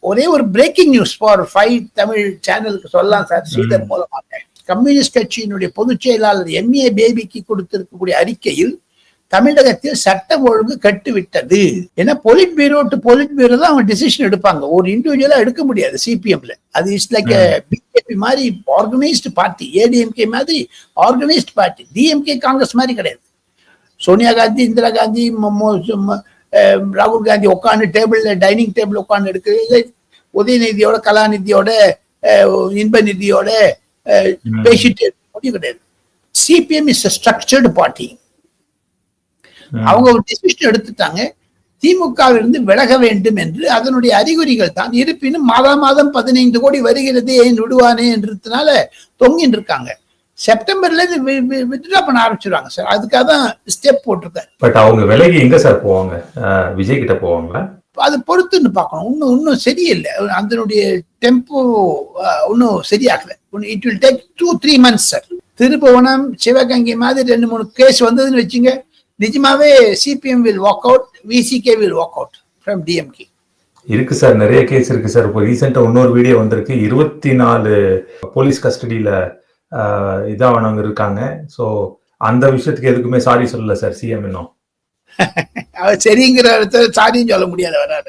ஒரே ஒரு breaking news for 5 Tamil சேனலுக்கு சொல்லலாம் சார், ஸ்ரீதர் மூலமாக. கம்யூனிஸ்ட் கட்சியினுடைய பொதுச் செயலாளர் MA பேபிக்கு கொடுத்திருக்கக்கூடிய அறிக்கையில் தமிழகத்தில் சட்டம் ஒழுங்கு கட்டுவிட்டது. ஏன்னா பொலிட் பீரோ டு பொலிட் பீரோ தான் அவங்க டிசிஷன் எடுப்பாங்க, ஒரு இண்டிவிஜுவலா எடுக்க முடியாது சிபிஎம்ல. அது இட்ஸ் லைக் பிஜேபி மாதிரி ஆர்கனைஸ்டு பார்ட்டி, ADMK மாதிரி ஆர்கனைஸ்டு பார்ட்டி, DMK காங்கிரஸ் மாதிரி கிடையாது. சோனியா காந்தி, இந்திரா காந்தி, ராகுல் காந்தி உட்காந்து டேபிள்ல, டைனிங் டேபிள் உட்காந்து எடுக்கிறது, உதயநிதியோட, கலாநிதியோட, இன்ப நிதியோட பேசிட்டு முடிவு கிடையாது. CPM is structured party. அவங்க ஒரு டிசிஷன் எடுத்துட்டாங்க, திமுகவிலிருந்து விலக வேண்டும் என்று. அதனுடைய அறிகுறிகள் தான். இருப்பினும் மாதம் 15 கோடி வருகிறது, ஏன் விடுவானே என்றதுனால தொங்கின்னு இருக்காங்க. செப்டம்பர்ல இருந்து வித்ட்ரா பண்ண ஆரம்பிச்சிருவாங்க சார். அதுக்காக தான் ஸ்டெப் போட்டிருக்காரு. பட் அவங்க விலகி எங்க சார் போவாங்க? விஜய் கிட்ட போவாங்களா? அது பொறுத்துன்னு பார்க்கணும். இன்னும் சரியில்லை, அதனுடைய டெம்போ இன்னும் சரியாகல. It will take 2-3 months sir. Thirupuvanam, Sivaganga மாதிரி 2-3 கேஸ் வந்ததுன்னு வச்சுங்க, நிஜமாவே CPM will walk out, VCK will walk out from DMK. இருக்கு சார், நிறைய கேஸ் இருக்கு சார். இப்போ ரீசெண்டா இன்னொரு வீடியோ வந்திருக்கு, 24 போலீஸ் கஸ்டடியில இதானவங்க இருக்காங்க. ஸோ அந்த விஷயத்துக்கு எதுக்குமே சாரி சொல்லல சார் சிஎம் இன்னும். அவர் சரிங்கிற சாரியும் சொல்ல முடியாது வராது.